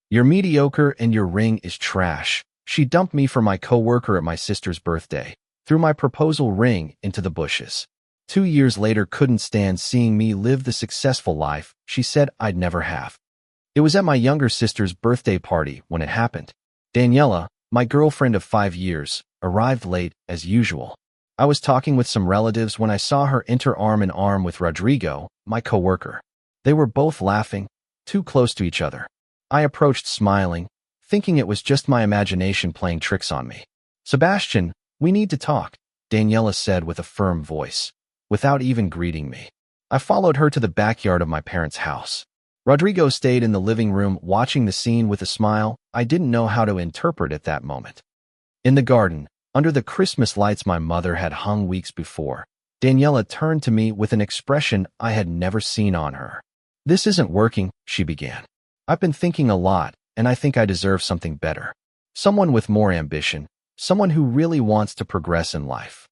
You're mediocre and your ring is trash. She dumped me for my coworker at my sister's birthday, threw my proposal ring into the bushes. 2 years later couldn't stand seeing me live the successful life she said I'd never have. It was at my younger sister's birthday party when it happened. Daniela, my girlfriend of 5 years, arrived late as usual. I was talking with some relatives when I saw her enter arm in arm with Rodrigo, my coworker. They were both laughing, too close to each other. I approached smiling, thinking it was just my imagination playing tricks on me. Sebastian, we need to talk, Daniela said with a firm voice, without even greeting me. I followed her to the backyard of my parents' house. Rodrigo stayed in the living room watching the scene with a smile I didn't know how to interpret at that moment. In the garden, under the Christmas lights my mother had hung weeks before, Daniela turned to me with an expression I had never seen on her. "This isn't working," she began. "I've been thinking a lot, and I think I deserve something better. Someone with more ambition, someone who really wants to progress in life."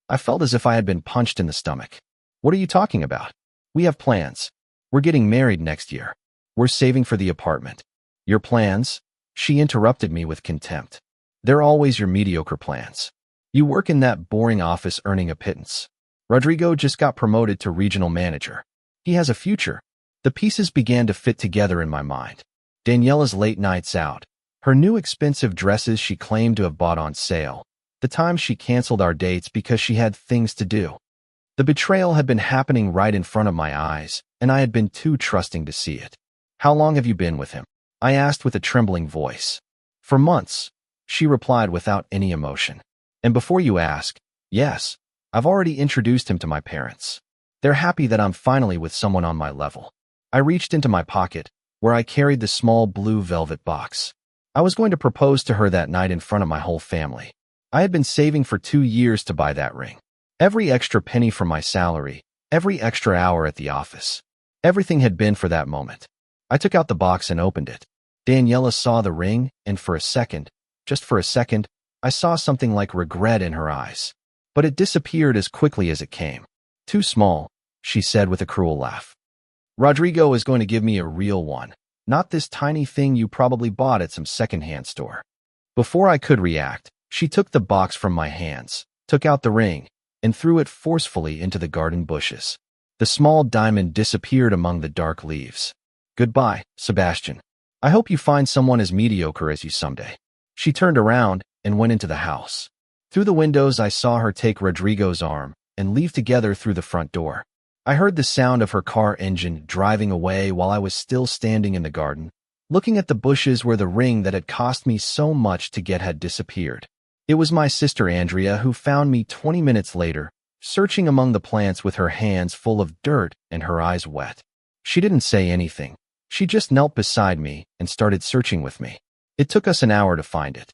I felt as if I had been punched in the stomach. "What are you talking about? We have plans. We're getting married next year. We're saving for the apartment." "Your plans?" She interrupted me with contempt. "They're always your mediocre plans. You work in that boring office earning a pittance. Rodrigo just got promoted to regional manager. He has a future." The pieces began to fit together in my mind. Daniela's late nights out, her new expensive dresses she claimed to have bought on sale, the times she canceled our dates because she had things to do. The betrayal had been happening right in front of my eyes, and I had been too trusting to see it. "How long have you been with him?" I asked with a trembling voice. "For months," she replied without any emotion. "And before you ask, yes, I've already introduced him to my parents. They're happy that I'm finally with someone on my level." I reached into my pocket, where I carried the small blue velvet box. I was going to propose to her that night in front of my whole family. I had been saving for 2 years to buy that ring. Every extra penny from my salary, every extra hour at the office. Everything had been for that moment. I took out the box and opened it. Daniela saw the ring, and for a second, just for a second, I saw something like regret in her eyes. But it disappeared as quickly as it came. "Too small," she said with a cruel laugh. "Rodrigo is going to give me a real one, not this tiny thing you probably bought at some secondhand store." Before I could react, she took the box from my hands, took out the ring, and threw it forcefully into the garden bushes. The small diamond disappeared among the dark leaves. "Goodbye, Sebastian. I hope you find someone as mediocre as you someday." She turned around and went into the house. Through the windows I saw her take Rodrigo's arm and leave together through the front door. I heard the sound of her car engine driving away while I was still standing in the garden, looking at the bushes where the ring that had cost me so much to get had disappeared. It was my sister Andrea who found me 20 minutes later, searching among the plants with her hands full of dirt and her eyes wet. She didn't say anything. She just knelt beside me and started searching with me. It took us an hour to find it.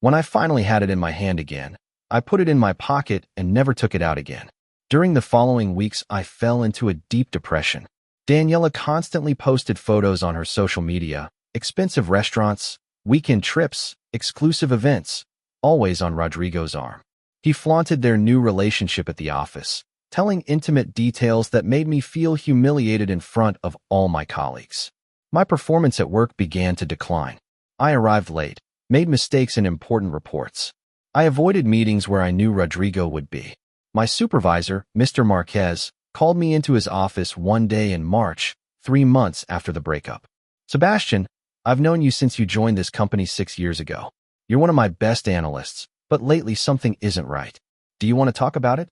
When I finally had it in my hand again, I put it in my pocket and never took it out again. During the following weeks, I fell into a deep depression. Daniela constantly posted photos on her social media, expensive restaurants, weekend trips, exclusive events, always on Rodrigo's arm. He flaunted their new relationship at the office, telling intimate details that made me feel humiliated in front of all my colleagues. My performance at work began to decline. I arrived late, made mistakes in important reports. I avoided meetings where I knew Rodrigo would be. My supervisor, Mr. Marquez, called me into his office one day in March, 3 months after the breakup. "Sebastian, I've known you since you joined this company 6 years ago. You're one of my best analysts, but lately something isn't right. Do you want to talk about it?"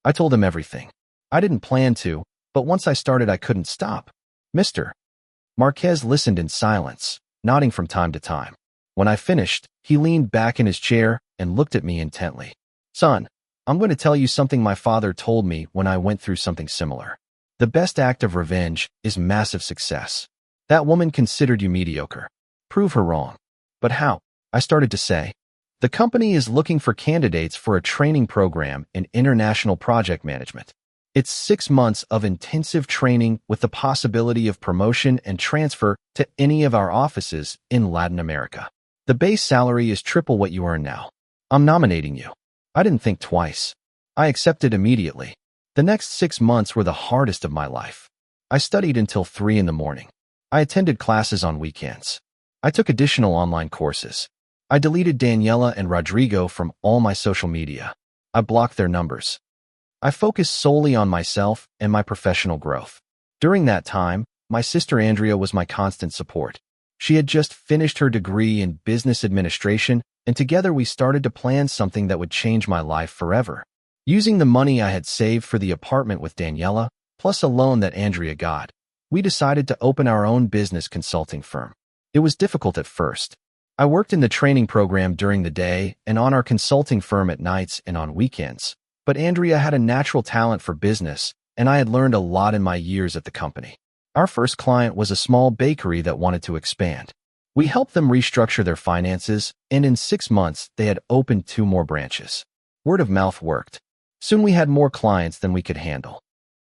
I told him everything. I didn't plan to, but once I started I couldn't stop. "Mr. Marquez listened in silence, nodding from time to time. When I finished, he leaned back in his chair and looked at me intently. "Son, I'm going to tell you something my father told me when I went through something similar. The best act of revenge is massive success. That woman considered you mediocre. Prove her wrong." "But how?" I started to say. "The company is looking for candidates for a training program in international project management. It's 6 months of intensive training with the possibility of promotion and transfer to any of our offices in Latin America. The base salary is triple what you earn now. I'm nominating you." I didn't think twice. I accepted immediately. The next 6 months were the hardest of my life. I studied until 3 in the morning. I attended classes on weekends. I took additional online courses. I deleted Daniela and Rodrigo from all my social media. I blocked their numbers. I focused solely on myself and my professional growth. During that time, my sister Andrea was my constant support. She had just finished her degree in business administration, and together we started to plan something that would change my life forever. Using the money I had saved for the apartment with Daniela, plus a loan that Andrea got, we decided to open our own business consulting firm. It was difficult at first. I worked in the training program during the day and on our consulting firm at nights and on weekends. But Andrea had a natural talent for business, and I had learned a lot in my years at the company. Our first client was a small bakery that wanted to expand. We helped them restructure their finances, and in 6 months, they had opened 2 more branches. Word of mouth worked. Soon we had more clients than we could handle.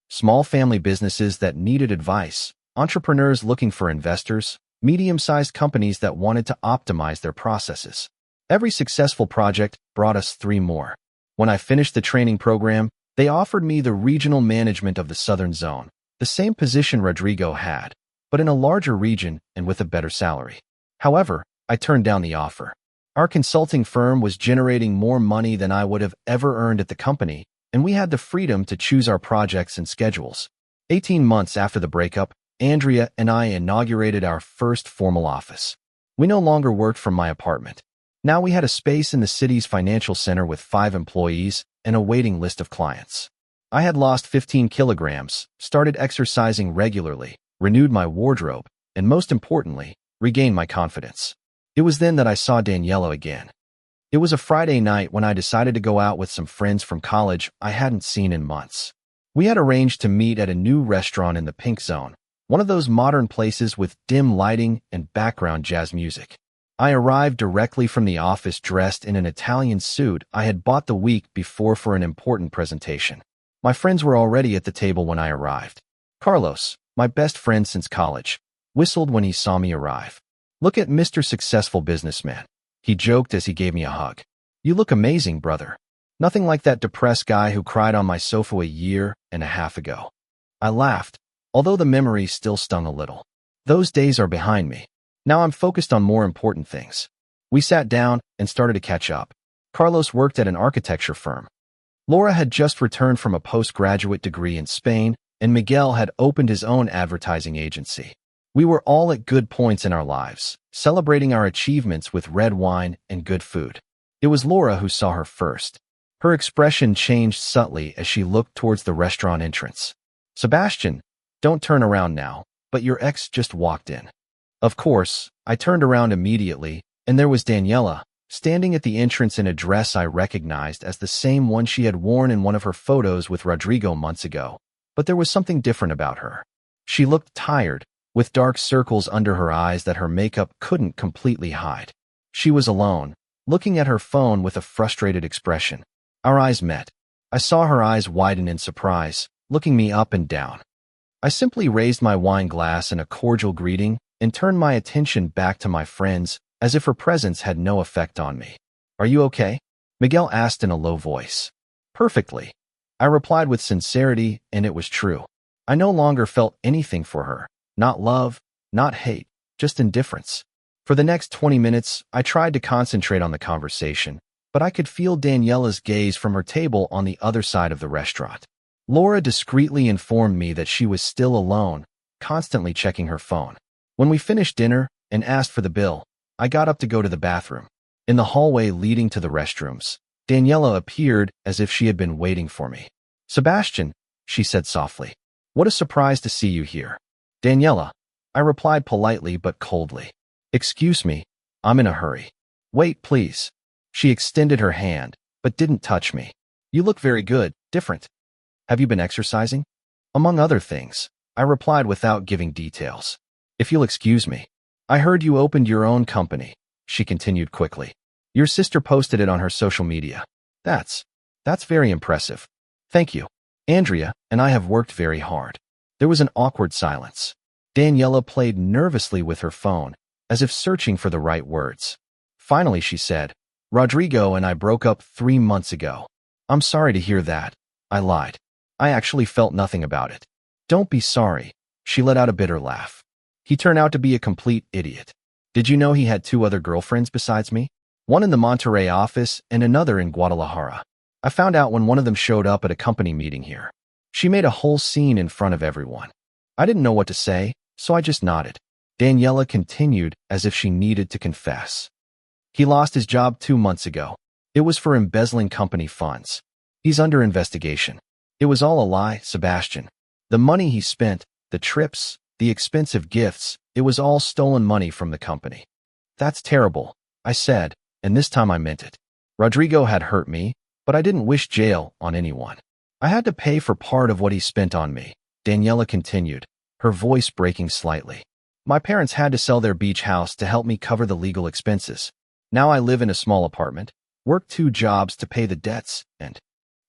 Small family businesses that needed advice, entrepreneurs looking for investors, medium-sized companies that wanted to optimize their processes. Every successful project brought us 3 more. When I finished the training program, they offered me the regional management of the Southern Zone, the same position Rodrigo had, but in a larger region and with a better salary. However, I turned down the offer. Our consulting firm was generating more money than I would have ever earned at the company, and we had the freedom to choose our projects and schedules. 18 months after the breakup, Andrea and I inaugurated our first formal office. We no longer worked from my apartment. Now we had a space in the city's financial center with 5 employees and a waiting list of clients. I had lost 15 kilograms, started exercising regularly, renewed my wardrobe, and most importantly, regained my confidence. It was then that I saw Daniela again. It was a Friday night when I decided to go out with some friends from college I hadn't seen in months. We had arranged to meet at a new restaurant in the Pink Zone, one of those modern places with dim lighting and background jazz music. I arrived directly from the office dressed in an Italian suit I had bought the week before for an important presentation. My friends were already at the table when I arrived. Carlos, my best friend since college, whistled when he saw me arrive. "Look at Mr. Successful Businessman," he joked as he gave me a hug. "You look amazing, brother. Nothing like that depressed guy who cried on my sofa a year and a half ago." I laughed, although the memory still stung a little. Those days are behind me. Now I'm focused on more important things. We sat down and started to catch up. Carlos worked at an architecture firm. Laura had just returned from a postgraduate degree in Spain, and Miguel had opened his own advertising agency. We were all at good points in our lives, celebrating our achievements with red wine and good food. It was Laura who saw her first. Her expression changed subtly as she looked towards the restaurant entrance. "Sebastian, don't turn around now, but your ex just walked in." Of course, I turned around immediately, and there was Daniela, standing at the entrance in a dress I recognized as the same one she had worn in one of her photos with Rodrigo months ago. But there was something different about her. She looked tired, with dark circles under her eyes that her makeup couldn't completely hide. She was alone, looking at her phone with a frustrated expression. Our eyes met. I saw her eyes widen in surprise, looking me up and down. I simply raised my wine glass in a cordial greeting and turned my attention back to my friends as if her presence had no effect on me. "Are you okay?" Miguel asked in a low voice. "Perfectly," I replied with sincerity, and it was true. I no longer felt anything for her. Not love, not hate, just indifference. For the next 20 minutes, I tried to concentrate on the conversation, but I could feel Daniela's gaze from her table on the other side of the restaurant. Laura discreetly informed me that she was still alone, constantly checking her phone. When we finished dinner and asked for the bill, I got up to go to the bathroom. In the hallway leading to the restrooms, Daniela appeared as if she had been waiting for me. "Sebastian," she said softly. "What a surprise to see you here." "Daniela," I replied politely but coldly. "Excuse me, I'm in a hurry." "Wait, please." She extended her hand, but didn't touch me. "You look very good, different. Have you been exercising?" "Among other things," I replied without giving details. "If you'll excuse me." "I heard you opened your own company," she continued quickly. "Your sister posted it on her social media. That's very impressive." "Thank you. Andrea and I have worked very hard." There was an awkward silence. Daniela played nervously with her phone, as if searching for the right words. Finally, she said, "Rodrigo and I broke up 3 months ago." "I'm sorry to hear that." I lied. "I actually felt nothing about it." "Don't be sorry." She let out a bitter laugh. "He turned out to be a complete idiot." Did you know he had two other girlfriends besides me? One in the Monterrey office and another in Guadalajara. I found out when one of them showed up at a company meeting here. She made a whole scene in front of everyone. I didn't know what to say, so I just nodded. Daniela continued as if she needed to confess. He lost his job 2 months ago. It was for embezzling company funds. He's under investigation. It was all a lie, Sebastian. The money he spent, the trips, the expensive gifts, it was all stolen money from the company. That's terrible, I said, and this time I meant it. Rodrigo had hurt me, but I didn't wish jail on anyone. I had to pay for part of what he spent on me, Daniela continued, her voice breaking slightly. My parents had to sell their beach house to help me cover the legal expenses. Now I live in a small apartment, work 2 jobs to pay the debts, and...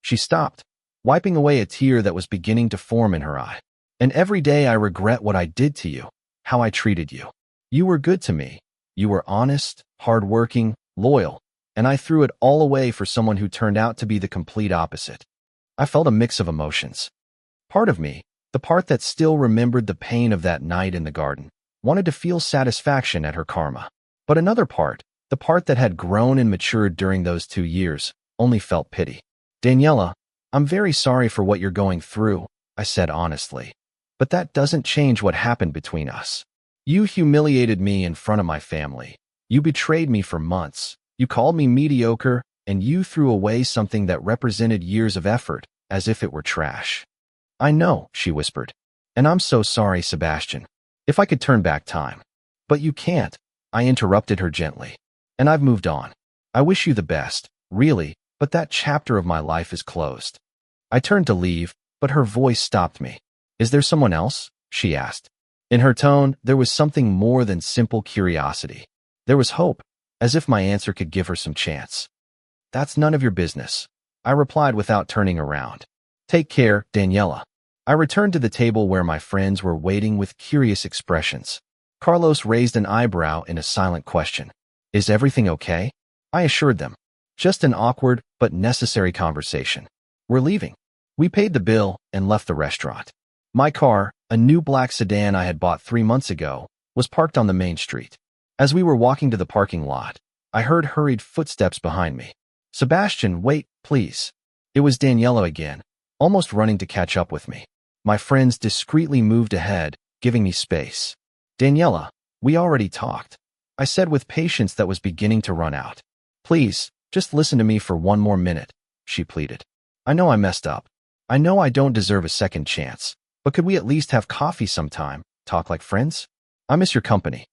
She stopped, wiping away a tear that was beginning to form in her eye. And every day I regret what I did to you, how I treated you. You were good to me. You were honest, hardworking, loyal, and I threw it all away for someone who turned out to be the complete opposite. I felt a mix of emotions. Part of me, the part that still remembered the pain of that night in the garden, wanted to feel satisfaction at her karma. But another part, the part that had grown and matured during those 2 years, only felt pity. Daniela, I'm very sorry for what you're going through, I said honestly. But that doesn't change what happened between us. You humiliated me in front of my family. You betrayed me for months. You called me mediocre, and you threw away something that represented years of effort, as if it were trash. I know, she whispered. And I'm so sorry, Sebastian. If I could turn back time. But you can't, I interrupted her gently. And I've moved on. I wish you the best, really, but that chapter of my life is closed. I turned to leave, but her voice stopped me. Is there someone else? She asked. In her tone, there was something more than simple curiosity. There was hope, as if my answer could give her some chance. That's none of your business, I replied without turning around. Take care, Daniela. I returned to the table where my friends were waiting with curious expressions. Carlos raised an eyebrow in a silent question. Is everything okay? I assured them. Just an awkward but necessary conversation. We're leaving. We paid the bill and left the restaurant. My car, a new black sedan I had bought 3 months ago, was parked on the main street. As we were walking to the parking lot, I heard hurried footsteps behind me. Sebastian, wait, please. It was Daniela again, almost running to catch up with me. My friends discreetly moved ahead, giving me space. Daniela, we already talked, I said with patience that was beginning to run out. Please, just listen to me for 1 more minute, she pleaded. I know I messed up. I know I don't deserve a second chance, but could we at least have coffee sometime, talk like friends? I miss your company.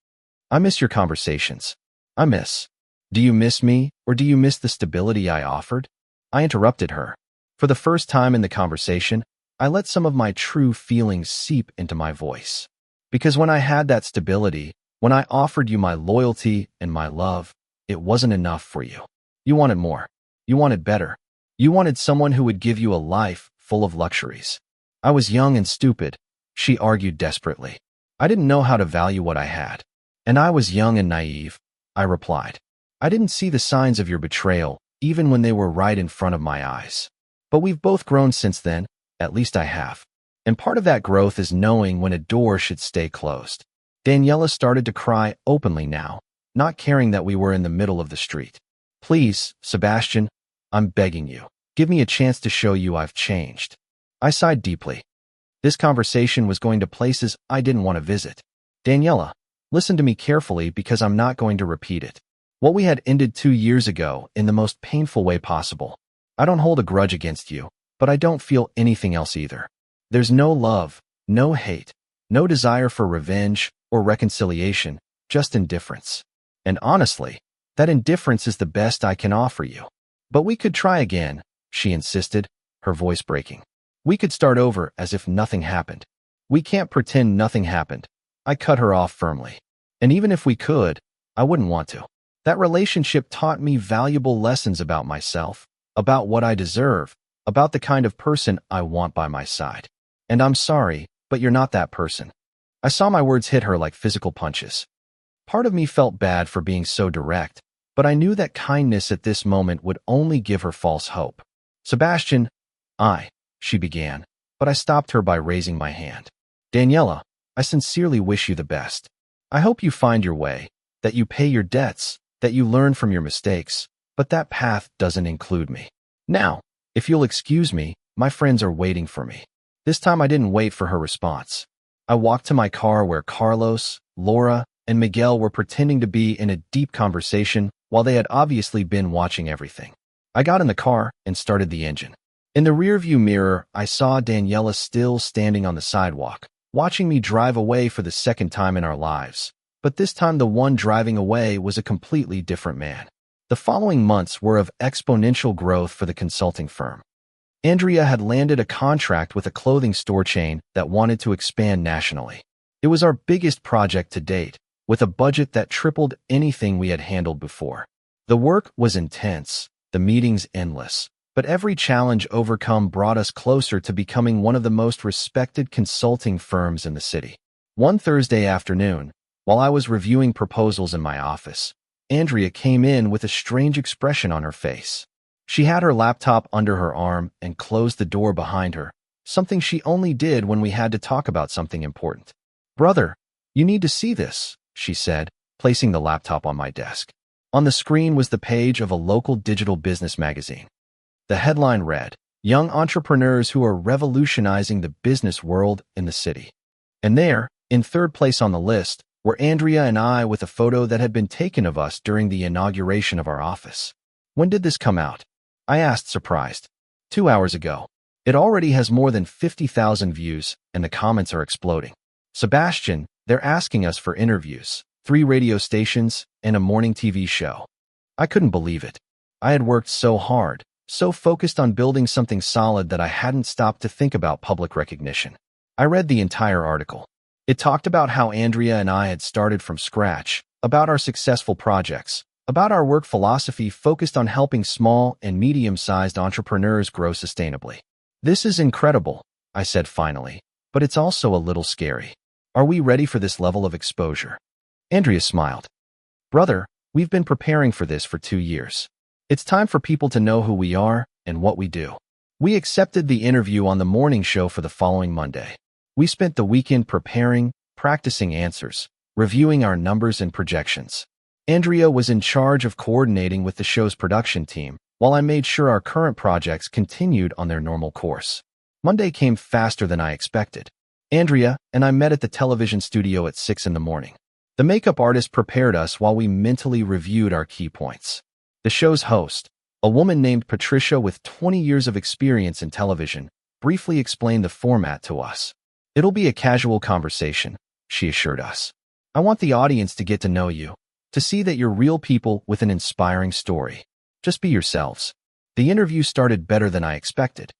I miss your conversations. Do you miss me, or do you miss the stability I offered? I interrupted her. For the first time in the conversation, I let some of my true feelings seep into my voice. Because when I had that stability, when I offered you my loyalty and my love, it wasn't enough for you. You wanted more. You wanted better. You wanted someone who would give you a life full of luxuries. I was young and stupid, she argued desperately. I didn't know how to value what I had. And I was young and naive, I replied. I didn't see the signs of your betrayal, even when they were right in front of my eyes. But we've both grown since then, at least I have. And part of that growth is knowing when a door should stay closed. Daniela started to cry openly now, not caring that we were in the middle of the street. Please, Sebastian, I'm begging you. Give me a chance to show you I've changed. I sighed deeply. This conversation was going to places I didn't want to visit. Daniela, listen to me carefully because I'm not going to repeat it. What we had ended 2 years ago in the most painful way possible. I don't hold a grudge against you, but I don't feel anything else either. There's no love, no hate, no desire for revenge or reconciliation, just indifference. And honestly, that indifference is the best I can offer you. But we could try again, she insisted, her voice breaking. We could start over as if nothing happened. We can't pretend nothing happened. I cut her off firmly. And even if we could, I wouldn't want to. That relationship taught me valuable lessons about myself, about what I deserve, about the kind of person I want by my side. And I'm sorry, but you're not that person. I saw my words hit her like physical punches. Part of me felt bad for being so direct, but I knew that kindness at this moment would only give her false hope. Sebastian, she began, but I stopped her by raising my hand. Daniela, I sincerely wish you the best. I hope you find your way, that you pay your debts, that you learn from your mistakes, but that path doesn't include me. Now, if you'll excuse me, my friends are waiting for me. This time I didn't wait for her response. I walked to my car where Carlos, Laura, and Miguel were pretending to be in a deep conversation while they had obviously been watching everything. I got in the car and started the engine. In the rearview mirror, I saw Daniela still standing on the sidewalk, watching me drive away for the second time in our lives. But this time the one driving away was a completely different man. The following months were of exponential growth for the consulting firm. Andrea had landed a contract with a clothing store chain that wanted to expand nationally. It was our biggest project to date, with a budget that tripled anything we had handled before. The work was intense, the meetings endless, but every challenge overcome brought us closer to becoming one of the most respected consulting firms in the city. One Thursday afternoon, while I was reviewing proposals in my office, Andrea came in with a strange expression on her face. She had her laptop under her arm and closed the door behind her, something she only did when we had to talk about something important. "Brother, you need to see this," she said, placing the laptop on my desk. On the screen was the page of a local digital business magazine. The headline read, "Young entrepreneurs who are revolutionizing the business world in the city." And there, in third place on the list, were Andrea and I with a photo that had been taken of us during the inauguration of our office. "When did this come out?" I asked, surprised. 2 hours ago. It already has more than 50,000 views, and the comments are exploding. "Sebastian, they're asking us for interviews, 3 radio stations, and a morning TV show." I couldn't believe it. I had worked so hard, so focused on building something solid that I hadn't stopped to think about public recognition. I read the entire article. It talked about how Andrea and I had started from scratch, about our successful projects, about our work philosophy focused on helping small and medium-sized entrepreneurs grow sustainably. "This is incredible," I said finally, "but it's also a little scary. Are we ready for this level of exposure?" Andrea smiled. "Brother, we've been preparing for this for 2 years. It's time for people to know who we are and what we do." We accepted the interview on the morning show for the following Monday. We spent the weekend preparing, practicing answers, reviewing our numbers and projections. Andrea was in charge of coordinating with the show's production team, while I made sure our current projects continued on their normal course. Monday came faster than I expected. Andrea and I met at the television studio at 6 in the morning. The makeup artist prepared us while we mentally reviewed our key points. The show's host, a woman named Patricia with 20 years of experience in television, briefly explained the format to us. "It'll be a casual conversation," she assured us. "I want the audience to get to know you, to see that you're real people with an inspiring story. Just be yourselves." The interview started better than I expected.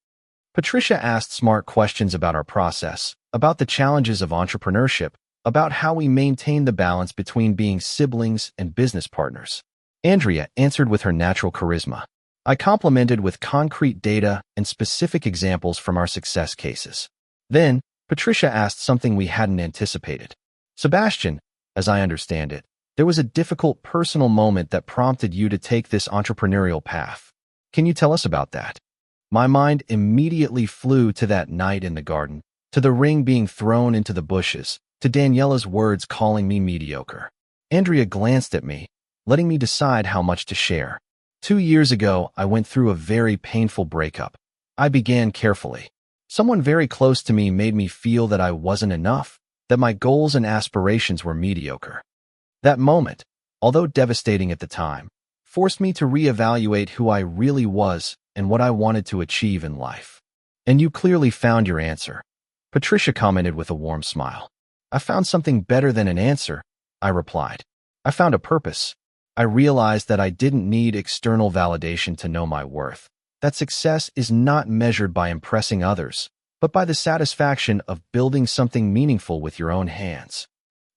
Patricia asked smart questions about our process, about the challenges of entrepreneurship, about how we maintain the balance between being siblings and business partners. Andrea answered with her natural charisma. I complimented with concrete data and specific examples from our success cases. Then, Patricia asked something we hadn't anticipated. "Sebastian, as I understand it, there was a difficult personal moment that prompted you to take this entrepreneurial path. Can you tell us about that?" My mind immediately flew to that night in the garden, to the ring being thrown into the bushes, to Daniela's words calling me mediocre. Andrea glanced at me, letting me decide how much to share. 2 years ago, I went through a very painful breakup. I began carefully. Someone very close to me made me feel that I wasn't enough, that my goals and aspirations were mediocre. That moment, although devastating at the time, forced me to reevaluate who I really was and what I wanted to achieve in life. "And you clearly found your answer," Patricia commented with a warm smile. "I found something better than an answer," I replied. "I found a purpose. I realized that I didn't need external validation to know my worth, that success is not measured by impressing others, but by the satisfaction of building something meaningful with your own hands."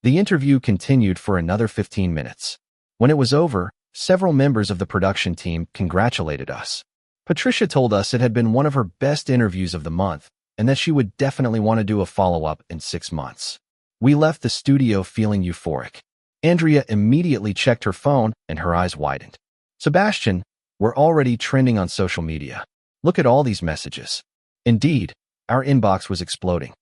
The interview continued for another 15 minutes. When it was over, several members of the production team congratulated us. Patricia told us it had been one of her best interviews of the month, and that she would definitely want to do a follow-up in 6 months. We left the studio feeling euphoric. Andrea immediately checked her phone and her eyes widened. "Sebastian, we're already trending on social media. Look at all these messages." Indeed, our inbox was exploding.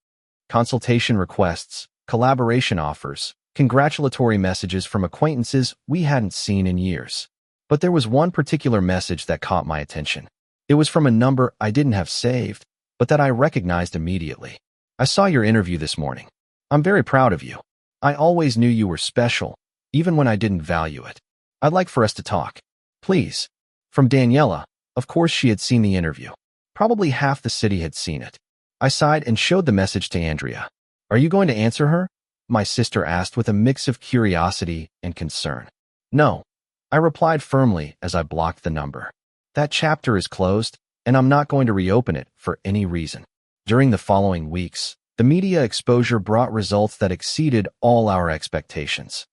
Consultation requests, collaboration offers, congratulatory messages from acquaintances we hadn't seen in years. But there was one particular message that caught my attention. It was from a number I didn't have saved, but that I recognized immediately. "I saw your interview this morning. I'm very proud of you. I always knew you were special, even when I didn't value it. I'd like for us to talk. Please." From Daniela. Of course she had seen the interview. Probably half the city had seen it. I sighed and showed the message to Andrea. "Are you going to answer her?" my sister asked with a mix of curiosity and concern. "No," I replied firmly as I blocked the number. "That chapter is closed, and I'm not going to reopen it for any reason." During the following weeks, the media exposure brought results that exceeded all our expectations.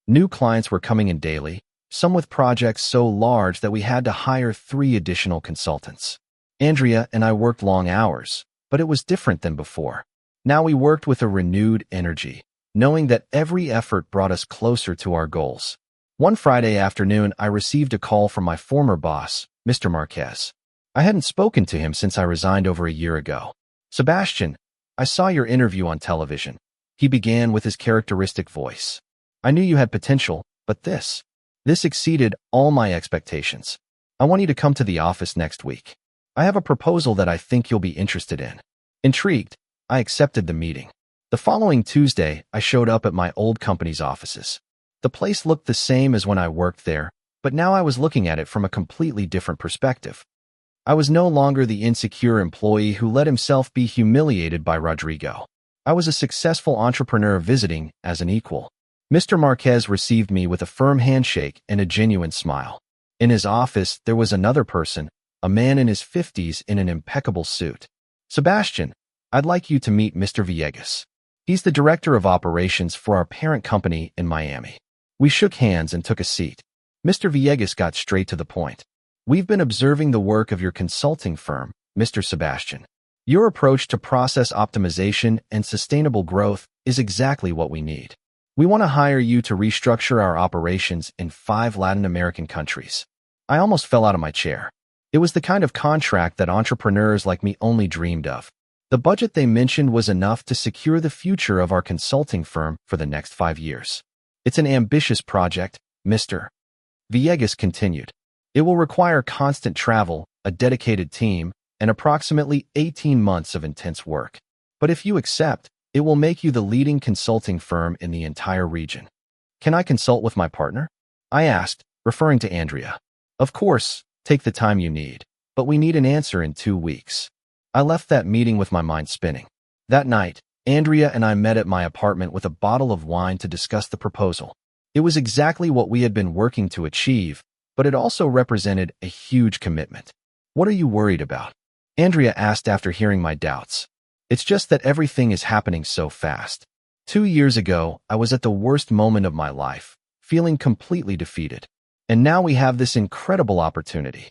New clients were coming in daily, some with projects so large that we had to hire 3 additional consultants. Andrea and I worked long hours, but it was different than before. Now we worked with a renewed energy, knowing that every effort brought us closer to our goals. One Friday afternoon, I received a call from my former boss, Mr. Marquez. I hadn't spoken to him since I resigned over a year ago. "Sebastian, I saw your interview on television," he began with his characteristic voice. "I knew you had potential, but this exceeded all my expectations. I want you to come to the office next week. I have a proposal that I think you'll be interested in." Intrigued, I accepted the meeting. The following Tuesday, I showed up at my old company's offices. The place looked the same as when I worked there, but now I was looking at it from a completely different perspective. I was no longer the insecure employee who let himself be humiliated by Rodrigo. I was a successful entrepreneur visiting as an equal. Mr. Marquez received me with a firm handshake and a genuine smile. In his office, there was another person, a man in his 50s in an impeccable suit. "Sebastian, I'd like you to meet Mr. Villegas. He's the director of operations for our parent company in Miami." We shook hands and took a seat. Mr. Villegas got straight to the point. "We've been observing the work of your consulting firm, Mr. Sebastian. Your approach to process optimization and sustainable growth is exactly what we need. We want to hire you to restructure our operations in 5 Latin American countries." I almost fell out of my chair. It was the kind of contract that entrepreneurs like me only dreamed of. The budget they mentioned was enough to secure the future of our consulting firm for the next 5 years. "It's an ambitious project," Mr. Villegas continued. "It will require constant travel, a dedicated team, and approximately 18 months of intense work. But if you accept, it will make you the leading consulting firm in the entire region." "Can I consult with my partner?" I asked, referring to Andrea. "Of course, take the time you need, but we need an answer in 2 weeks." I left that meeting with my mind spinning. That night, Andrea and I met at my apartment with a bottle of wine to discuss the proposal. It was exactly what we had been working to achieve, but it also represented a huge commitment. "What are you worried about?" Andrea asked after hearing my doubts. "It's just that everything is happening so fast. 2 years ago, I was at the worst moment of my life, feeling completely defeated. And now we have this incredible opportunity.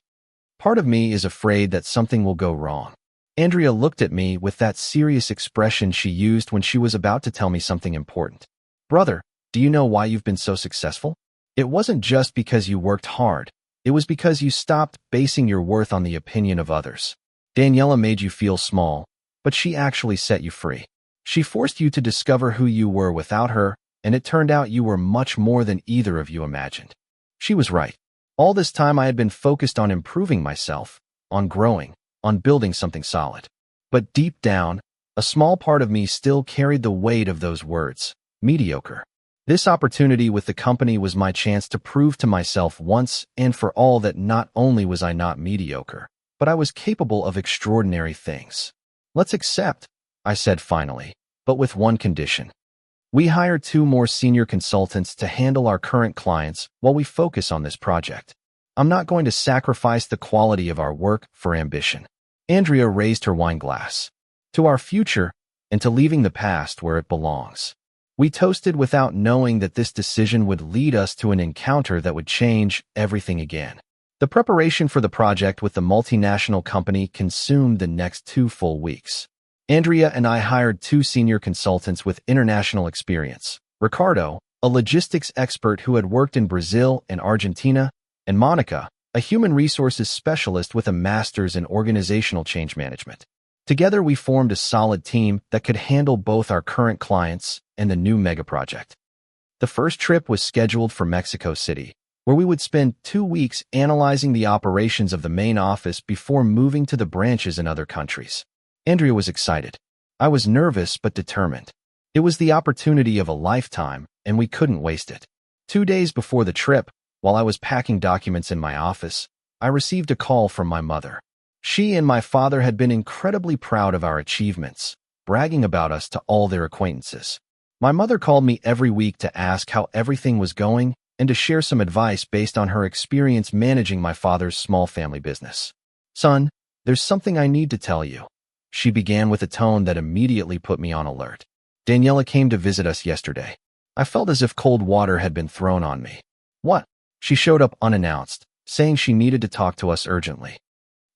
Part of me is afraid that something will go wrong." Andrea looked at me with that serious expression she used when she was about to tell me something important. "Brother, do you know why you've been so successful? It wasn't just because you worked hard. It was because you stopped basing your worth on the opinion of others. Daniela made you feel small, but she actually set you free. She forced you to discover who you were without her, and it turned out you were much more than either of you imagined." She was right. All this time I had been focused on improving myself, on growing, on building something solid. But deep down, a small part of me still carried the weight of those words, mediocre. This opportunity with the company was my chance to prove to myself once and for all that not only was I not mediocre, but I was capable of extraordinary things. "Let's accept," I said finally, "but with one condition. We hire 2 more senior consultants to handle our current clients while we focus on this project. I'm not going to sacrifice the quality of our work for ambition." Andrea raised her wine glass. "To our future, and to leaving the past where it belongs." We toasted without knowing that this decision would lead us to an encounter that would change everything again. The preparation for the project with the multinational company consumed the next 2 full weeks. Andrea and I hired 2 senior consultants with international experience. Ricardo, a logistics expert who had worked in Brazil and Argentina, and Monica, a human resources specialist with a master's in organizational change management. Together, we formed a solid team that could handle both our current clients and the new mega project. The first trip was scheduled for Mexico City, where we would spend 2 weeks analyzing the operations of the main office before moving to the branches in other countries. Andrea was excited. I was nervous but determined. It was the opportunity of a lifetime, and we couldn't waste it. 2 days before the trip, while I was packing documents in my office, I received a call from my mother. She and my father had been incredibly proud of our achievements, bragging about us to all their acquaintances. My mother called me every week to ask how everything was going and to share some advice based on her experience managing my father's small family business. "Son, there's something I need to tell you," she began with a tone that immediately put me on alert. "Daniela came to visit us yesterday." I felt as if cold water had been thrown on me. "What?" She showed up unannounced, saying she needed to talk to us urgently.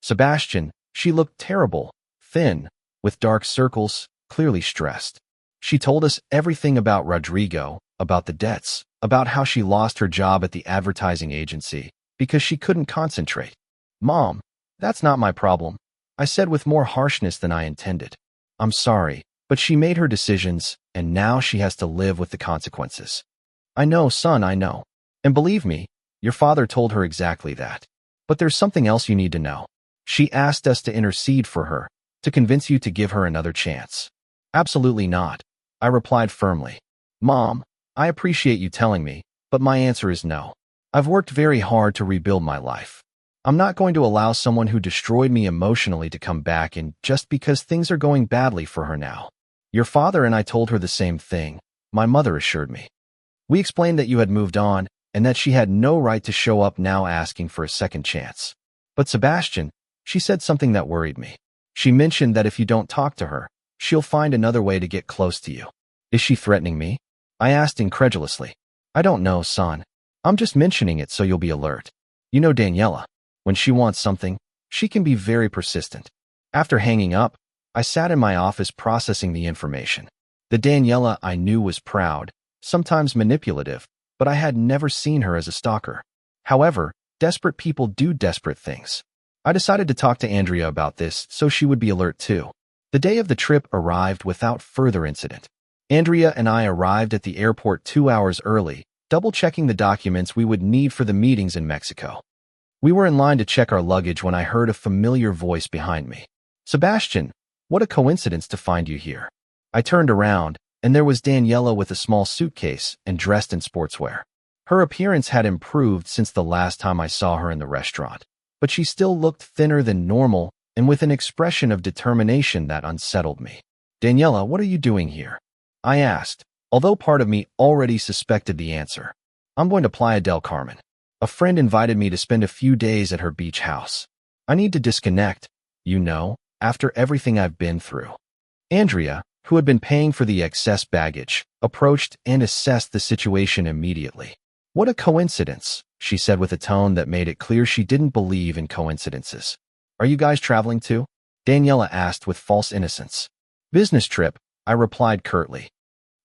Sebastian, she looked terrible, thin, with dark circles, clearly stressed. She told us everything about Rodrigo, about the debts, about how she lost her job at the advertising agency because she couldn't concentrate. "Mom, that's not my problem," I said with more harshness than I intended. "I'm sorry, but she made her decisions, and now she has to live with the consequences." "I know, son, I know. And believe me, your father told her exactly that. But there's something else you need to know. She asked us to intercede for her, to convince you to give her another chance." "Absolutely not," I replied firmly. "Mom, I appreciate you telling me, but my answer is no. I've worked very hard to rebuild my life. I'm not going to allow someone who destroyed me emotionally to come back and just because things are going badly for her now." "Your father and I told her the same thing," my mother assured me. "We explained that you had moved on and that she had no right to show up now asking for a second chance. But Sebastian," she said something that worried me. "She mentioned that if you don't talk to her, she'll find another way to get close to you." "Is she threatening me?" I asked incredulously. "I don't know, son. I'm just mentioning it so you'll be alert. You know Daniela. When she wants something, she can be very persistent." After hanging up, I sat in my office processing the information. The Daniela I knew was proud, sometimes manipulative, but I had never seen her as a stalker. However, desperate people do desperate things. I decided to talk to Andrea about this so she would be alert too. The day of the trip arrived without further incident. Andrea and I arrived at the airport 2 hours early, double-checking the documents we would need for the meetings in Mexico. We were in line to check our luggage when I heard a familiar voice behind me. "Sebastian, what a coincidence to find you here." I turned around, and there was Daniela with a small suitcase and dressed in sportswear. Her appearance had improved since the last time I saw her in the restaurant, but she still looked thinner than normal and with an expression of determination that unsettled me. "Daniela, what are you doing here?" I asked, although part of me already suspected the answer. "I'm going to Playa del Carmen. A friend invited me to spend a few days at her beach house. I need to disconnect, after everything I've been through." Andrea, who had been paying for the excess baggage, approached and assessed the situation immediately. "What a coincidence," she said with a tone that made it clear she didn't believe in coincidences. "Are you guys traveling too?" Daniela asked with false innocence. "Business trip," I replied curtly.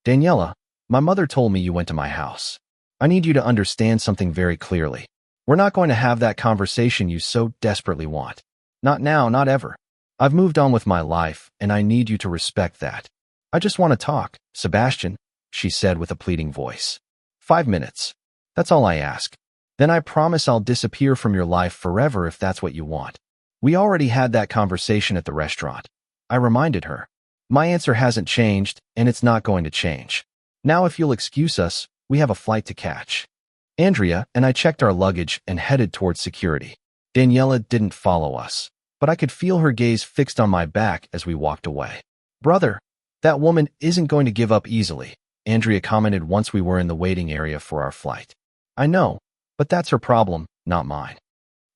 "Daniela, my mother told me you went to my house. I need you to understand something very clearly. We're not going to have that conversation you so desperately want. Not now, not ever. I've moved on with my life, and I need you to respect that. I just want to talk, Sebastian," she said with a pleading voice. 5 minutes. That's all I ask. Then I promise I'll disappear from your life forever if that's what you want." "We already had that conversation at the restaurant," I reminded her. "My answer hasn't changed, and it's not going to change. Now if you'll excuse us, we have a flight to catch." Andrea and I checked our luggage and headed towards security. Daniela didn't follow us, but I could feel her gaze fixed on my back as we walked away. "Brother, that woman isn't going to give up easily," Andrea commented once we were in the waiting area for our flight. "I know, but that's her problem, not mine.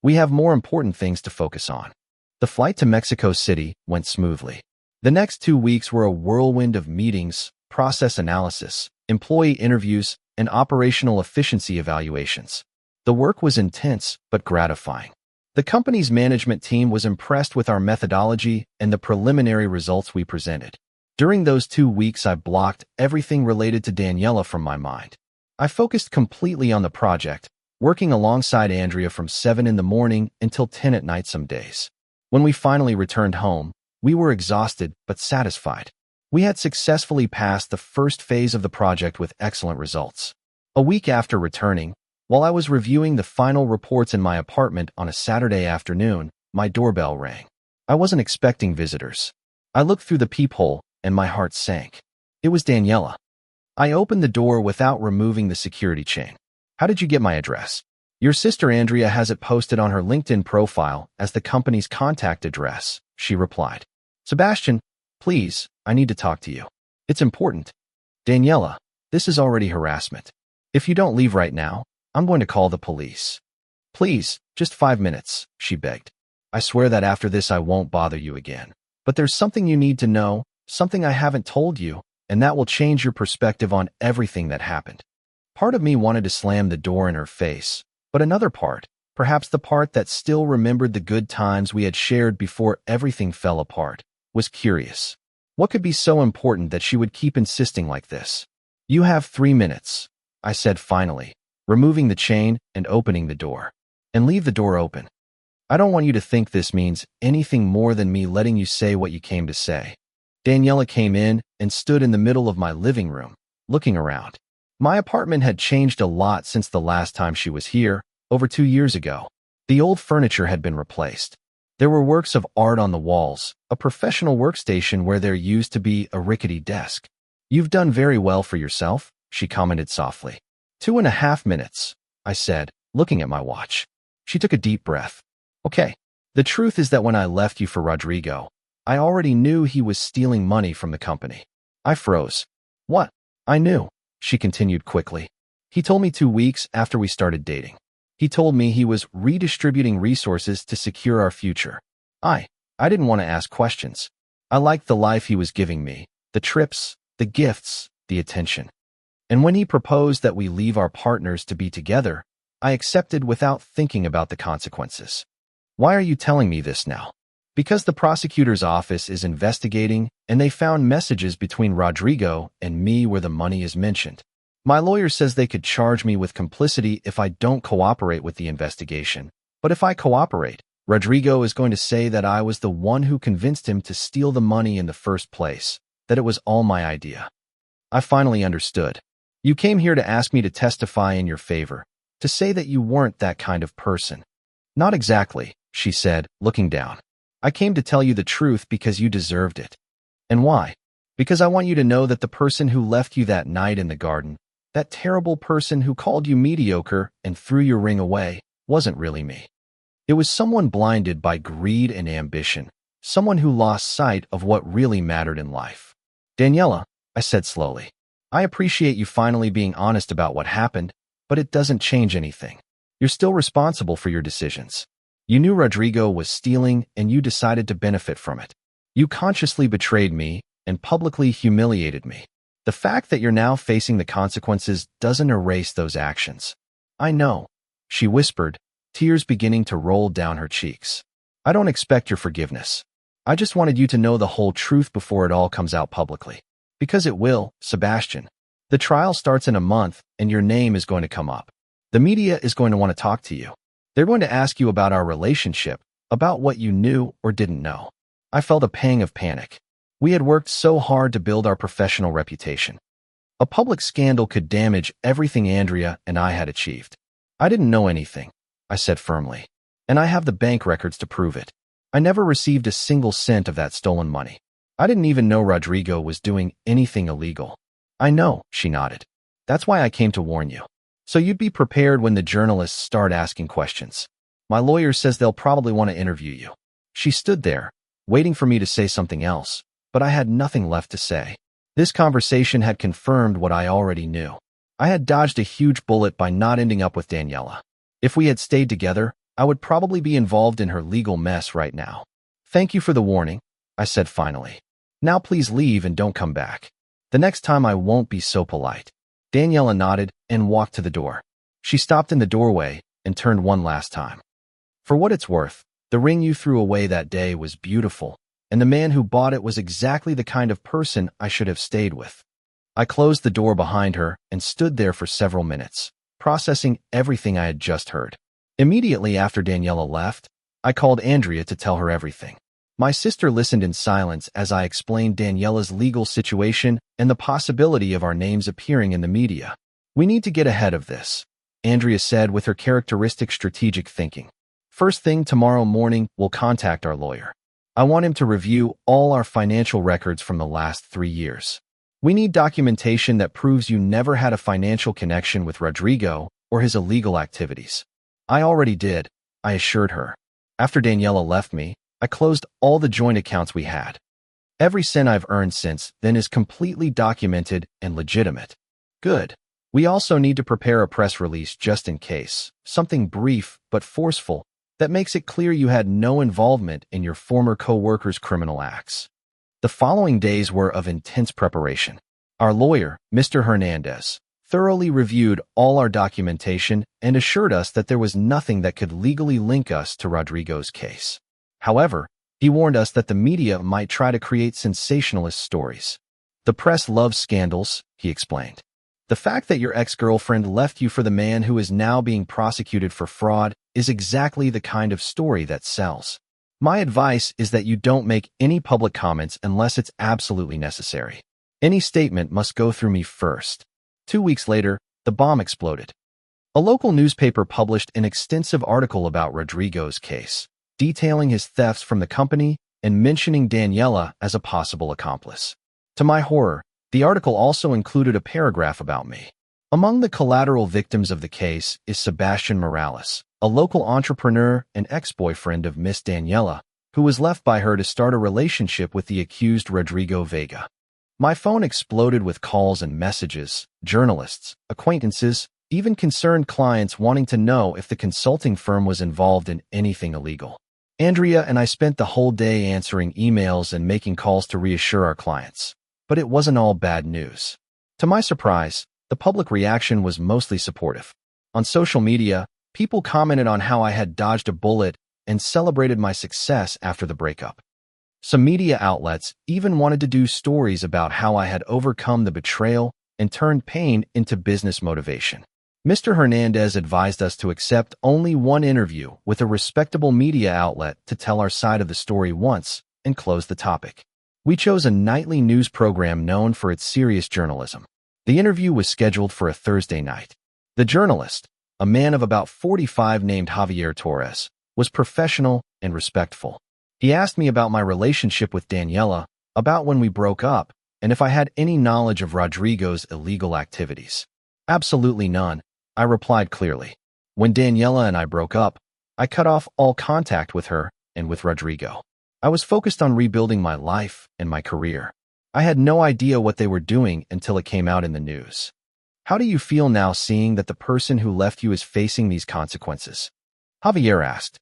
We have more important things to focus on." The flight to Mexico City went smoothly. The next 2 weeks were a whirlwind of meetings, process analysis, employee interviews, and operational efficiency evaluations. The work was intense but gratifying. The company's management team was impressed with our methodology and the preliminary results we presented. During those 2 weeks, I blocked everything related to Daniela from my mind. I focused completely on the project, working alongside Andrea from 7 in the morning until 10 at night some days. When we finally returned home, we were exhausted but satisfied. We had successfully passed the first phase of the project with excellent results. A week after returning, while I was reviewing the final reports in my apartment on a Saturday afternoon, my doorbell rang. I wasn't expecting visitors. I looked through the peephole, and my heart sank. It was Daniela. I opened the door without removing the security chain. "How did you get my address?" "Your sister Andrea has it posted on her LinkedIn profile as the company's contact address," she replied. "Sebastian, please, I need to talk to you. It's important." "Daniela, this is already harassment. If you don't leave right now, I'm going to call the police." "Please, just 5 minutes," she begged. "I swear that after this I won't bother you again. But there's something you need to know, something I haven't told you, and that will change your perspective on everything that happened." Part of me wanted to slam the door in her face, but another part, perhaps the part that still remembered the good times we had shared before everything fell apart, was curious. What could be so important that she would keep insisting like this? "You have 3 minutes," I said finally, removing the chain and opening the door. "And leave the door open. I don't want you to think this means anything more than me letting you say what you came to say." Daniela came in and stood in the middle of my living room, looking around. My apartment had changed a lot since the last time she was here, over 2 years ago. The old furniture had been replaced. There were works of art on the walls, a professional workstation where there used to be a rickety desk. "You've done very well for yourself," she commented softly. 2.5 minutes, I said, looking at my watch. She took a deep breath. "Okay. The truth is that when I left you for Rodrigo, I already knew he was stealing money from the company." I froze. "What?" "I knew," she continued quickly. "He told me 2 weeks after we started dating. He told me he was redistributing resources to secure our future. I didn't want to ask questions. I liked the life he was giving me, the trips, the gifts, the attention. And when he proposed that we leave our partners to be together, I accepted without thinking about the consequences." "Why are you telling me this now?" "Because the prosecutor's office is investigating, and they found messages between Rodrigo and me where the money is mentioned. My lawyer says they could charge me with complicity if I don't cooperate with the investigation. But if I cooperate, Rodrigo is going to say that I was the one who convinced him to steal the money in the first place, that it was all my idea." I finally understood. "You came here to ask me to testify in your favor, to say that you weren't that kind of person." "Not exactly," she said, looking down. "I came to tell you the truth because you deserved it." "And why?" "Because I want you to know that the person who left you that night in the garden, that terrible person who called you mediocre and threw your ring away, wasn't really me. It was someone blinded by greed and ambition, someone who lost sight of what really mattered in life." "Daniela," I said slowly, "I appreciate you finally being honest about what happened, but it doesn't change anything. You're still responsible for your decisions. You knew Rodrigo was stealing and you decided to benefit from it. You consciously betrayed me and publicly humiliated me. The fact that you're now facing the consequences doesn't erase those actions." "I know," she whispered, tears beginning to roll down her cheeks. "I don't expect your forgiveness. I just wanted you to know the whole truth before it all comes out publicly. Because it will, Sebastian. The trial starts in a month and your name is going to come up. The media is going to want to talk to you. They're going to ask you about our relationship, about what you knew or didn't know." I felt a pang of panic. We had worked so hard to build our professional reputation. A public scandal could damage everything Andrea and I had achieved. "I didn't know anything," I said firmly, "and I have the bank records to prove it. I never received a single cent of that stolen money. I didn't even know Rodrigo was doing anything illegal." "I know," she nodded. "That's why I came to warn you. So you'd be prepared when the journalists start asking questions. My lawyer says they'll probably want to interview you." She stood there, waiting for me to say something else, but I had nothing left to say. This conversation had confirmed what I already knew. I had dodged a huge bullet by not ending up with Daniela. If we had stayed together, I would probably be involved in her legal mess right now. "Thank you for the warning," I said finally. "Now please leave and don't come back. The next time I won't be so polite." Daniela nodded and walked to the door. She stopped in the doorway and turned one last time. "For what it's worth, the ring you threw away that day was beautiful, and the man who bought it was exactly the kind of person I should have stayed with." I closed the door behind her and stood there for several minutes, processing everything I had just heard. Immediately after Daniela left, I called Andrea to tell her everything. My sister listened in silence as I explained Daniela's legal situation and the possibility of our names appearing in the media. We need to get ahead of this, Andrea said with her characteristic strategic thinking. First thing tomorrow morning, we'll contact our lawyer. I want him to review all our financial records from the last 3 years. We need documentation that proves you never had a financial connection with Rodrigo or his illegal activities. I already did, I assured her. After Daniela left me, I closed all the joint accounts we had. Every cent I've earned since then is completely documented and legitimate. Good. We also need to prepare a press release just in case, something brief but forceful that makes it clear you had no involvement in your former co-worker's criminal acts. The following days were of intense preparation. Our lawyer, Mr. Hernandez, thoroughly reviewed all our documentation and assured us that there was nothing that could legally link us to Rodrigo's case. However, he warned us that the media might try to create sensationalist stories. The press loves scandals, he explained. The fact that your ex-girlfriend left you for the man who is now being prosecuted for fraud is exactly the kind of story that sells. My advice is that you don't make any public comments unless it's absolutely necessary. Any statement must go through me first. 2 weeks later, the bomb exploded. A local newspaper published an extensive article about Rodrigo's case, detailing his thefts from the company and mentioning Daniela as a possible accomplice. To my horror, the article also included a paragraph about me. Among the collateral victims of the case is Sebastian Morales, a local entrepreneur and ex-boyfriend of Miss Daniela, who was left by her to start a relationship with the accused Rodrigo Vega. My phone exploded with calls and messages, journalists, acquaintances, even concerned clients wanting to know if the consulting firm was involved in anything illegal. Andrea and I spent the whole day answering emails and making calls to reassure our clients. But it wasn't all bad news. To my surprise, the public reaction was mostly supportive. On social media, people commented on how I had dodged a bullet and celebrated my success after the breakup. Some media outlets even wanted to do stories about how I had overcome the betrayal and turned pain into business motivation. Mr. Hernandez advised us to accept only one interview with a respectable media outlet to tell our side of the story once and close the topic. We chose a nightly news program known for its serious journalism. The interview was scheduled for a Thursday night. The journalist, a man of about 45 named Javier Torres, was professional and respectful. He asked me about my relationship with Daniela, about when we broke up, and if I had any knowledge of Rodrigo's illegal activities. Absolutely none, I replied clearly. When Daniela and I broke up, I cut off all contact with her and with Rodrigo. I was focused on rebuilding my life and my career. I had no idea what they were doing until it came out in the news. How do you feel now seeing that the person who left you is facing these consequences? Javier asked.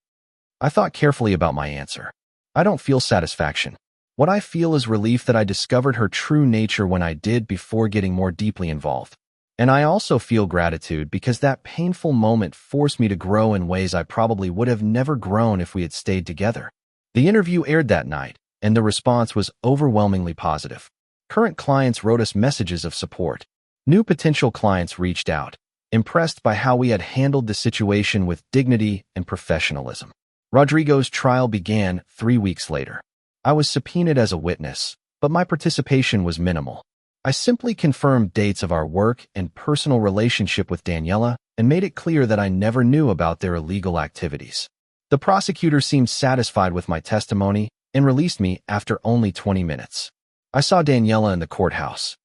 I thought carefully about my answer. I don't feel satisfaction. What I feel is relief that I discovered her true nature when I did before getting more deeply involved. And I also feel gratitude because that painful moment forced me to grow in ways I probably would have never grown if we had stayed together. The interview aired that night, and the response was overwhelmingly positive. Current clients wrote us messages of support. New potential clients reached out, impressed by how we had handled the situation with dignity and professionalism. Rodrigo's trial began 3 weeks later. I was subpoenaed as a witness, but my participation was minimal. I simply confirmed dates of our work and personal relationship with Daniela and made it clear that I never knew about their illegal activities. The prosecutor seemed satisfied with my testimony and released me after only 20 minutes. I saw Daniela in the courthouse.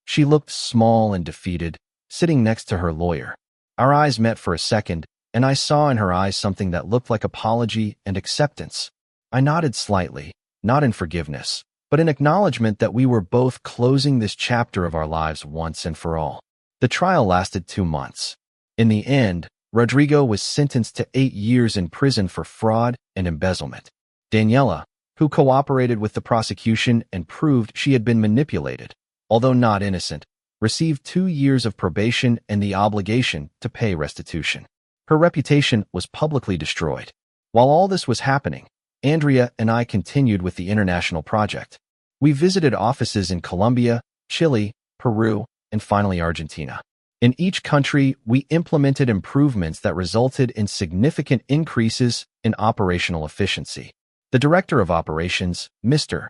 She looked small and defeated, sitting next to her lawyer. Our eyes met for a second, and I saw in her eyes something that looked like apology and acceptance. I nodded slightly, not in forgiveness, but in acknowledgement that we were both closing this chapter of our lives once and for all. The trial lasted 2 months. In the end, Rodrigo was sentenced to 8 years in prison for fraud and embezzlement. Daniela, who cooperated with the prosecution and proved she had been manipulated, although not innocent, received 2 years of probation and the obligation to pay restitution. Her reputation was publicly destroyed. While all this was happening, Andrea and I continued with the international project. We visited offices in Colombia, Chile, Peru, and finally Argentina. In each country, we implemented improvements that resulted in significant increases in operational efficiency. The director of operations, Mr.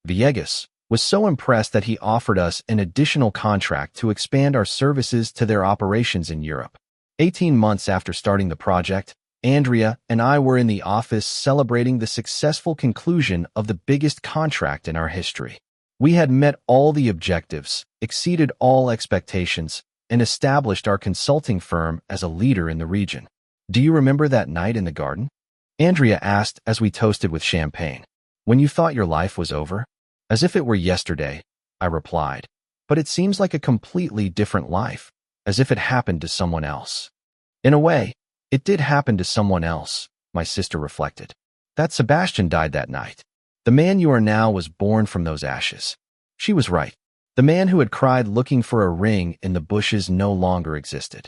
Villegas, was so impressed that he offered us an additional contract to expand our services to their operations in Europe. 18 months after starting the project, Andrea and I were in the office celebrating the successful conclusion of the biggest contract in our history. We had met all the objectives, exceeded all expectations, and established our consulting firm as a leader in the region. Do you remember that night in the garden? Andrea asked as we toasted with champagne. When you thought your life was over? As if it were yesterday, I replied. But it seems like a completely different life, as if it happened to someone else. In a way, it did happen to someone else, my sister reflected. That Sebastian died that night. The man you are now was born from those ashes. She was right. The man who had cried looking for a ring in the bushes no longer existed.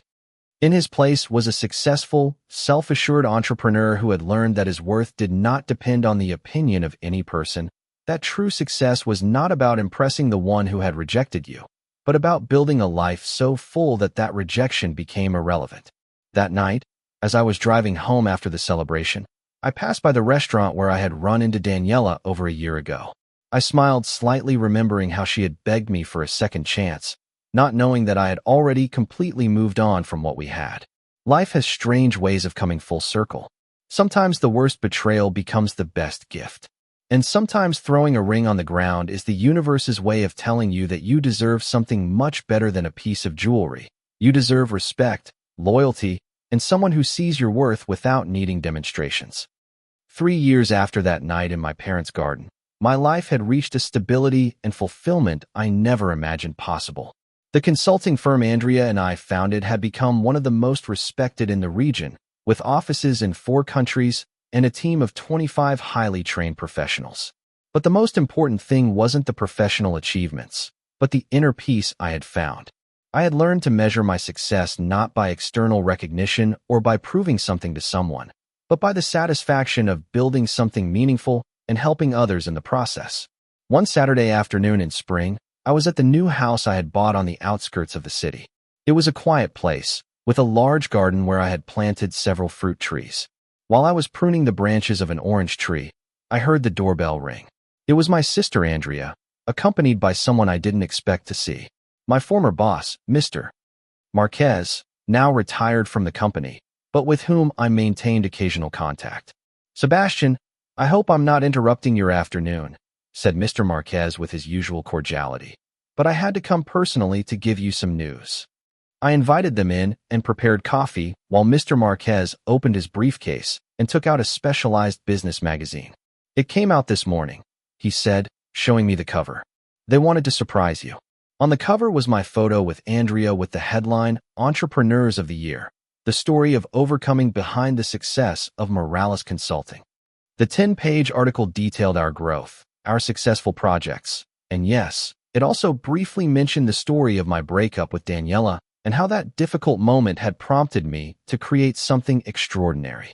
In his place was a successful, self-assured entrepreneur who had learned that his worth did not depend on the opinion of any person, that true success was not about impressing the one who had rejected you, but about building a life so full that that rejection became irrelevant. That night, as I was driving home after the celebration, I passed by the restaurant where I had run into Daniela over a year ago. I smiled slightly, remembering how she had begged me for a second chance, not knowing that I had already completely moved on from what we had. Life has strange ways of coming full circle. Sometimes the worst betrayal becomes the best gift. And sometimes throwing a ring on the ground is the universe's way of telling you that you deserve something much better than a piece of jewelry. You deserve respect, loyalty, and someone who sees your worth without needing demonstrations. 3 years after that night in my parents' garden, my life had reached a stability and fulfillment I never imagined possible. The consulting firm Andrea and I founded had become one of the most respected in the region, with offices in 4 countries and a team of 25 highly trained professionals. But the most important thing wasn't the professional achievements, but the inner peace I had found. I had learned to measure my success not by external recognition or by proving something to someone, but by the satisfaction of building something meaningful and helping others in the process. One Saturday afternoon in spring, I was at the new house I had bought on the outskirts of the city. It was a quiet place, with a large garden where I had planted several fruit trees. While I was pruning the branches of an orange tree, I heard the doorbell ring. It was my sister Andrea, accompanied by someone I didn't expect to see. My former boss, Mr. Marquez, now retired from the company, but with whom I maintained occasional contact. "Sebastian, I hope I'm not interrupting your afternoon," said Mr. Marquez with his usual cordiality. "But I had to come personally to give you some news." I invited them in and prepared coffee while Mr. Marquez opened his briefcase and took out a specialized business magazine. "It came out this morning," he said, showing me the cover. "They wanted to surprise you." On the cover was my photo with Andrea with the headline, "Entrepreneurs of the Year," the story of overcoming behind the success of Morales Consulting. The 10-page article detailed our growth, our successful projects, and yes, it also briefly mentioned the story of my breakup with Daniela and how that difficult moment had prompted me to create something extraordinary.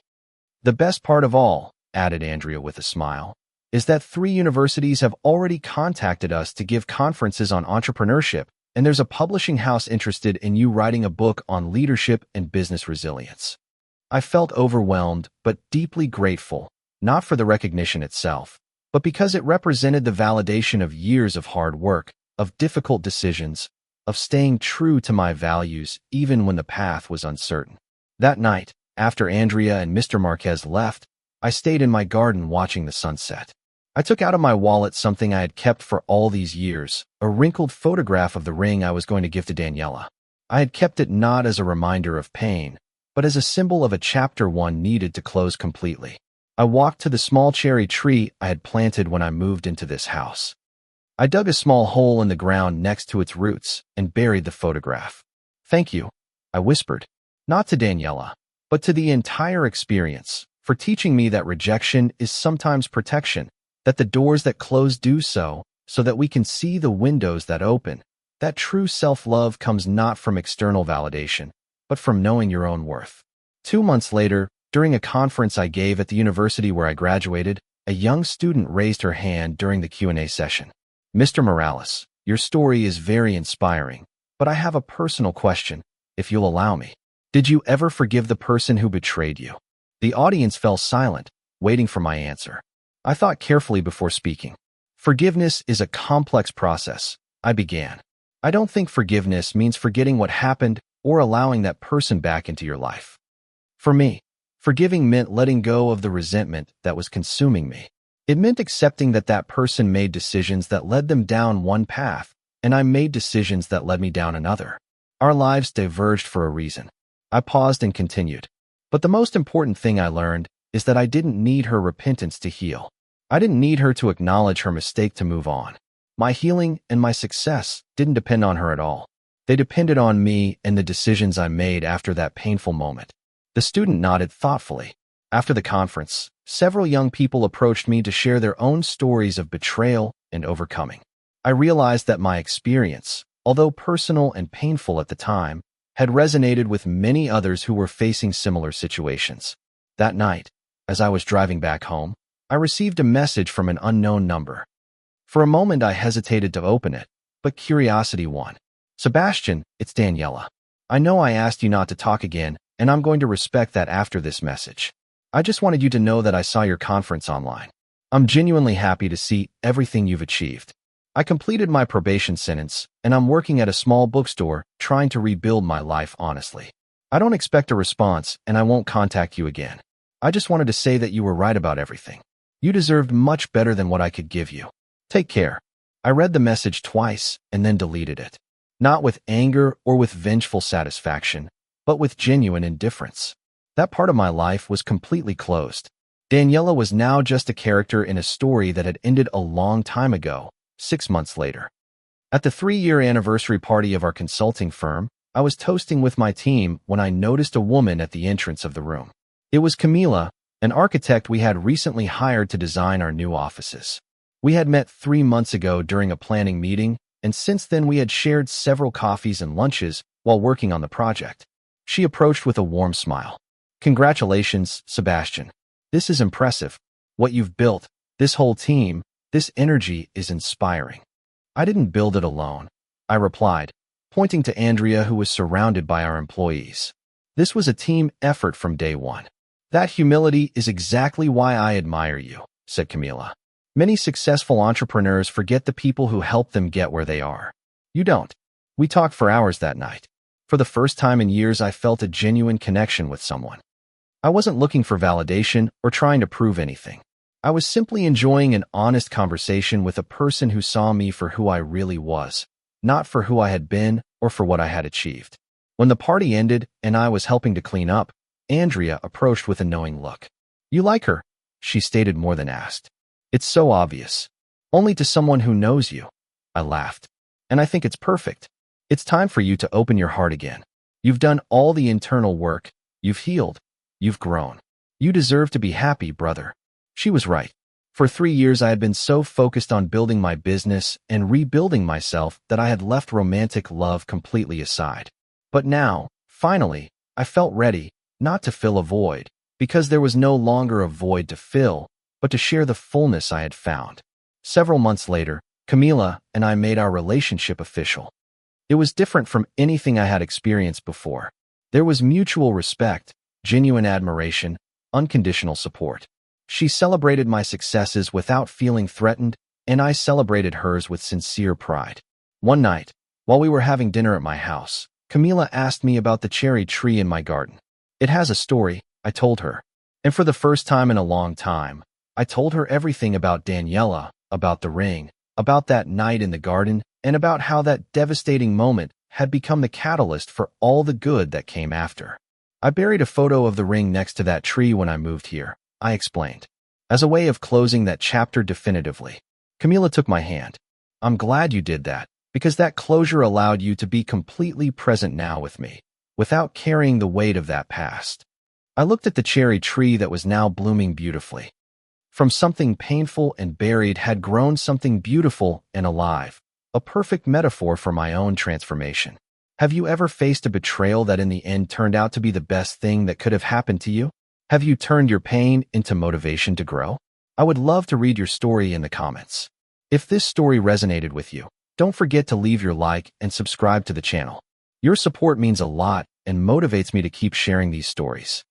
"The best part of all," added Andrea with a smile, "is that 3 universities have already contacted us to give conferences on entrepreneurship, and there's a publishing house interested in you writing a book on leadership and business resilience." I felt overwhelmed but deeply grateful, not for the recognition itself, but because it represented the validation of years of hard work, of difficult decisions, of staying true to my values even when the path was uncertain. That night, after Andrea and Mr. Marquez left, I stayed in my garden watching the sunset. I took out of my wallet something I had kept for all these years, a wrinkled photograph of the ring I was going to give to Daniela. I had kept it not as a reminder of pain, but as a symbol of a chapter one needed to close completely. I walked to the small cherry tree I had planted when I moved into this house. I dug a small hole in the ground next to its roots and buried the photograph. "Thank you," I whispered, not to Daniela, but to the entire experience, for teaching me that rejection is sometimes protection, that the doors that close do so that we can see the windows that open, that true self-love comes not from external validation, but from knowing your own worth. 2 months later, during a conference I gave at the university where I graduated, a young student raised her hand during the Q&A session. "Mr. Morales, your story is very inspiring, but I have a personal question, if you'll allow me. Did you ever forgive the person who betrayed you?" The audience fell silent, waiting for my answer. I thought carefully before speaking. Forgiveness is a complex process, I began. I don't think forgiveness means forgetting what happened or allowing that person back into your life. For me, forgiving meant letting go of the resentment that was consuming me. It meant accepting that that person made decisions that led them down one path, and I made decisions that led me down another. Our lives diverged for a reason. I paused and continued. But the most important thing I learned is that I didn't need her repentance to heal. I didn't need her to acknowledge her mistake to move on. My healing and my success didn't depend on her at all. They depended on me and the decisions I made after that painful moment. The student nodded thoughtfully. After the conference, several young people approached me to share their own stories of betrayal and overcoming. I realized that my experience, although personal and painful at the time, had resonated with many others who were facing similar situations. That night, as I was driving back home, I received a message from an unknown number. For a moment I hesitated to open it, but curiosity won. "Sebastian, it's Daniela. I know I asked you not to talk again, and I'm going to respect that after this message. I just wanted you to know that I saw your conference online. I'm genuinely happy to see everything you've achieved. I completed my probation sentence, and I'm working at a small bookstore trying to rebuild my life honestly. I don't expect a response, and I won't contact you again. I just wanted to say that you were right about everything. You deserved much better than what I could give you. Take care." I read the message twice and then deleted it. Not with anger or with vengeful satisfaction, but with genuine indifference. That part of my life was completely closed. Daniela was now just a character in a story that had ended a long time ago, 6 months later. At the 3-year anniversary party of our consulting firm, I was toasting with my team when I noticed a woman at the entrance of the room. It was Camila, an architect we had recently hired to design our new offices. We had met 3 months ago during a planning meeting, and since then we had shared several coffees and lunches while working on the project. She approached with a warm smile. "Congratulations, Sebastian. This is impressive. What you've built, this whole team, this energy is inspiring." "I didn't build it alone," I replied, pointing to Andrea, who was surrounded by our employees. "This was a team effort from day one." "That humility is exactly why I admire you," said Camila. "Many successful entrepreneurs forget the people who help them get where they are. You don't." We talked for hours that night. For the first time in years, I felt a genuine connection with someone. I wasn't looking for validation or trying to prove anything. I was simply enjoying an honest conversation with a person who saw me for who I really was, not for who I had been or for what I had achieved. When the party ended and I was helping to clean up, Andrea approached with a knowing look. "You like her," she stated more than asked. "It's so obvious. Only to someone who knows you." I laughed. "And I think it's perfect. It's time for you to open your heart again. You've done all the internal work. You've healed. You've grown. You deserve to be happy, brother." She was right. For 3 years I had been so focused on building my business and rebuilding myself that I had left romantic love completely aside. But now, finally, I felt ready, not to fill a void, because there was no longer a void to fill, but to share the fullness I had found. Several months later, Camila and I made our relationship official. It was different from anything I had experienced before. There was mutual respect, genuine admiration, unconditional support. She celebrated my successes without feeling threatened, and I celebrated hers with sincere pride. One night, while we were having dinner at my house, Camila asked me about the cherry tree in my garden. "It has a story," I told her. And for the first time in a long time, I told her everything about Daniela, about the ring, about that night in the garden, and about how that devastating moment had become the catalyst for all the good that came after. "I buried a photo of the ring next to that tree when I moved here," I explained, as a way of closing that chapter definitively. Camila took my hand. "I'm glad you did that, because that closure allowed you to be completely present now with me, without carrying the weight of that past." I looked at the cherry tree that was now blooming beautifully. From something painful and buried had grown something beautiful and alive, a perfect metaphor for my own transformation. Have you ever faced a betrayal that in the end turned out to be the best thing that could have happened to you? Have you turned your pain into motivation to grow? I would love to read your story in the comments. If this story resonated with you, don't forget to leave your like and subscribe to the channel. Your support means a lot and motivates me to keep sharing these stories.